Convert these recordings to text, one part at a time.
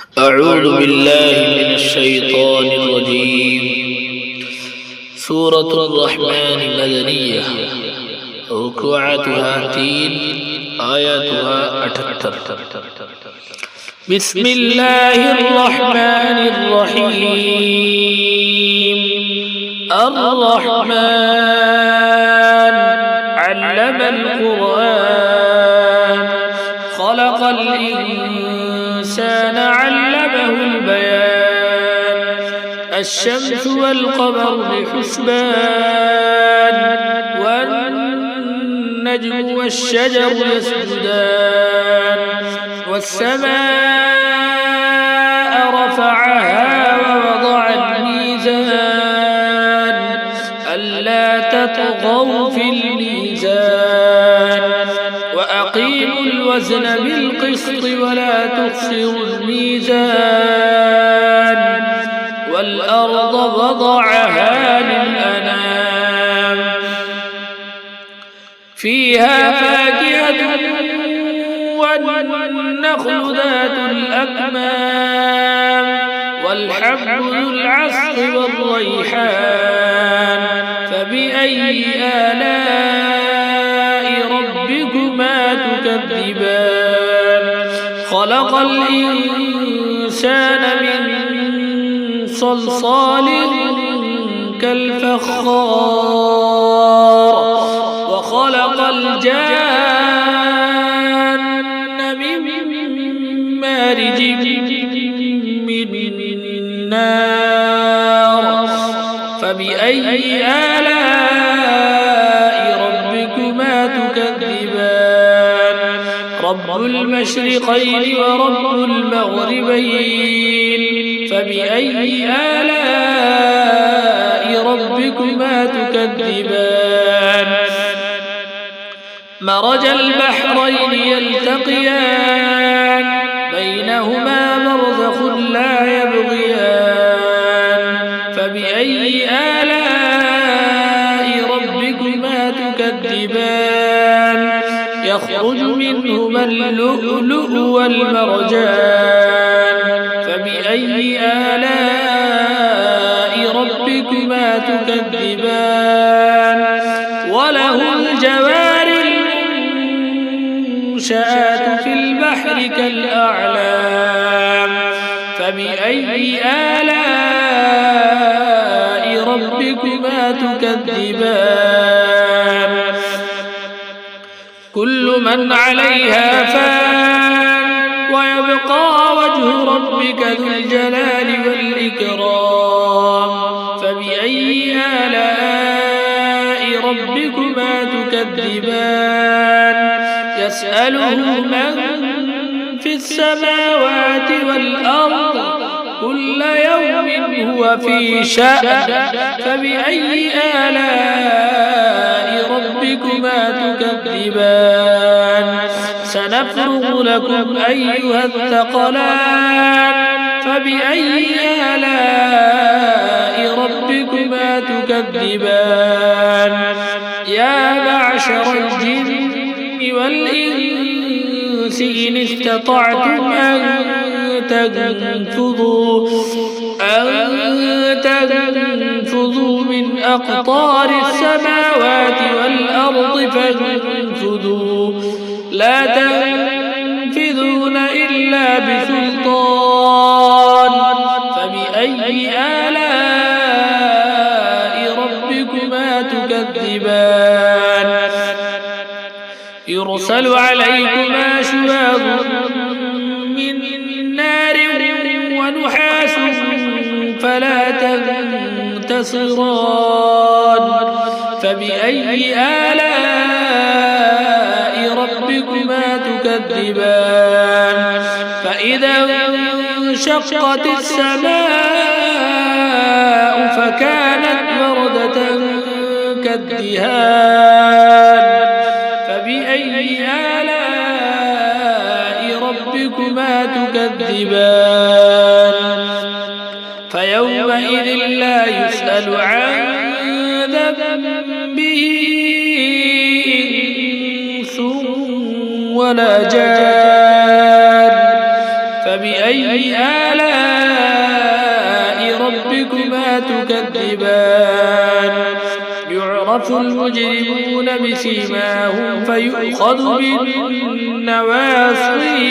أعوذ بالله من الشيطان الرجيم. سورة الرحمن مدنية، ركوعاتها 3، آياتها 78. بسم الله الرحمن الرحيم. الرحمن علم القرآن، خلق الإنسان علمه البيان. الشمس والقمر بحسبان، والنجم والشجر يسجدان. والسماء رفعها ووضع الميزان، ألا تطغوا في الميزان. وأقيموا الوزن بالقسط ولا تخسروا الميزان. والأرض وضعها للأنام، فيها فاكهة والنخل ذات الأكمام، والحب ذو العصف والريحان. فبأي آلاء ربكما تكذبان؟ خلق الإنسان من صلصال كالفخار، وخلق الجان من مارج من نار. فبأي آلاء ربكما تكذبان؟ رب المشرقين ورب المغربين. فبأي آلاء ربكما تكذبان؟ مرج البحرين يلتقيان، بينهما برزخ لا يبغيان. فبأي آلاء ربكما تكذبان؟ يخرج منهما اللؤلؤ والمرجان. فبأي آلاء ربكما تكذبان؟ وله الجوار المنشآت في البحر كالأعلام. فبأي آلاء ربكما تكذبان؟ كل من عليها فان، ويبقى وجه ربك ذو الجلال والإكرام. فبأي آلاء ربكما تكذبان؟ يسأله من في السماوات والأرض، كل يوم هو في شأن. فبأي آلاء ربكما تكذبان؟ سنفرغ لكم أيها الثقلان. فبأي آلاء ربكما تكذبان؟ يا معشر الجن والإنس إن استطعتم أن تنفذوا من أقطار السماوات والأرض فانفذوا، لا تنفذون إلا بسلطان. فبأي آلاء ربكما تكذبان؟ يرسل عليكما شواظ من نار ونحاس فلا تنتصران. فبأي آلاء ربكما تكذبان؟ فإذا انشقت السماء فكانت وردة كالدهان. فبأي آلاء ربكما تكذبان؟ فيومئذ لا يسأل عن ذنبه إنس ولا جان. فبأي فبأي آلاء ربكما تكذبان يعرف المجرمون بسيماهم فيؤخذ بالنواصي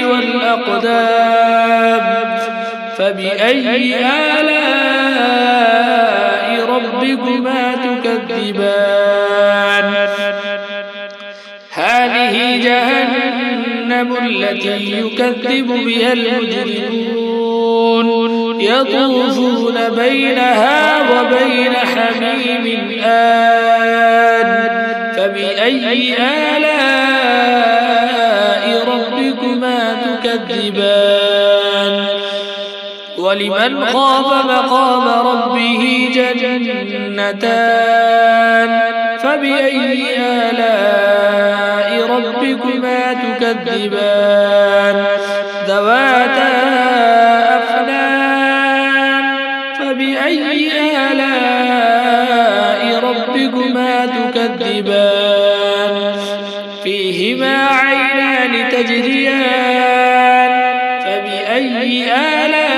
والأقدام فبأي آلاء ربكما تكذبان هذه جهنم التي يكذب بها المجرمون يطوفون بينها وبين حميم آن فبأي آلاء ربكما تكذبان ولمن خاف مقام ربه جنتان فبأي آلاء ربكما تكذبان ذواتا أفنان فبأي آلاء ربكما تكذبان فيهما عينان تجريان فبأي آلاء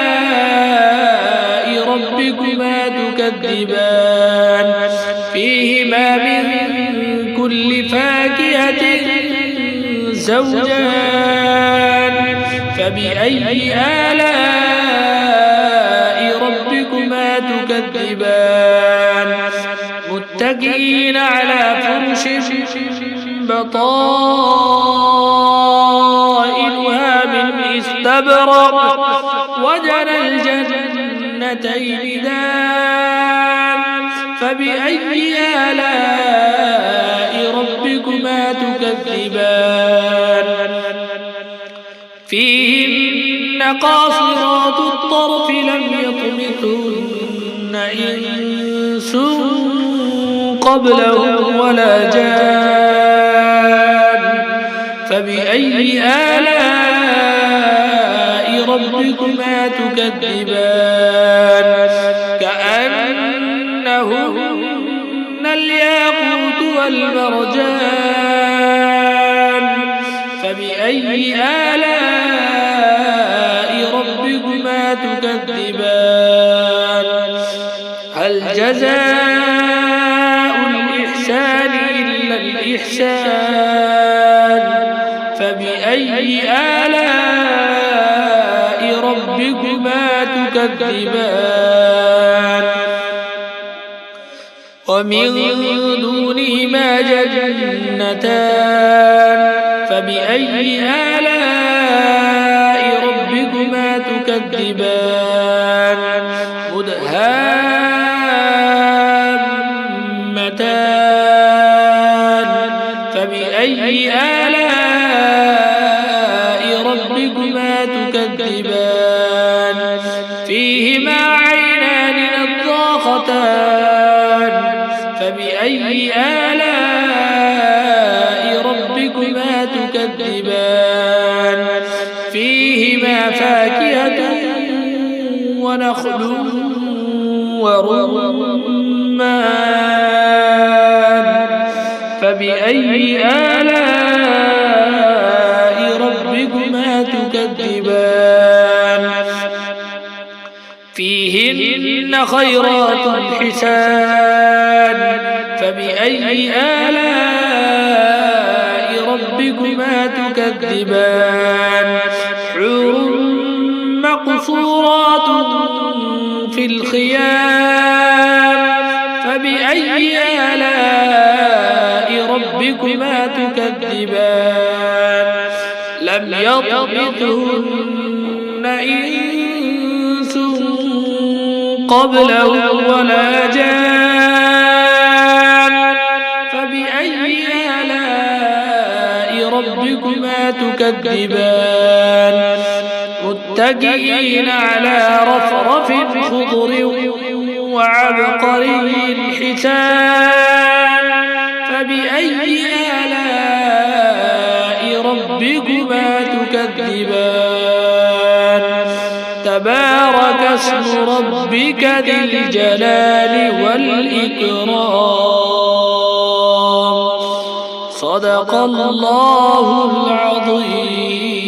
ربكما تكذبان فيهما من كل فاكهة زوجان فبأي آلاء ربكما تكذبان متكئين على فرش بطائنها من استبرق وجنى الجنتين دان فبأي آلاء ربكما تكذبان فيهن قاصرات الطرف لم يطمثهن إنس قبلهم ولا جان فبأي آلاء ربكما تكذبان كأنهن الياقوت والمرجان فبأي آلاء ربكما تكذبان هل جزاء الإحسان إلا الإحسان فبأي آلاء ربكما تكذبان ومن دونهما جنتان فبأي آلاء ربكما تكذبان مدهامتان فبأي آلاء ربكما تكذبان فيهما عينان نضاختان فبأي آلاء ربكما تكذبان فيهما فاكهة ونخل ورمان فبأي آلاء ربكما تكذبان فيهن خيرات حسان فبأي آلاء ربكما تكذبان حور مقصورات في الخيام فبأي آلاء ربكما تكذبان لم يطمثهن إنس قبلهم ولا جان فبأي آلاء ربكما تكذبان متكئين على رفرف خضر وعبقري حسان فبأي آلاء ربكما تكذبان تبارك اسم ربك ذي الجلال والإكرام صدق الله العظيم.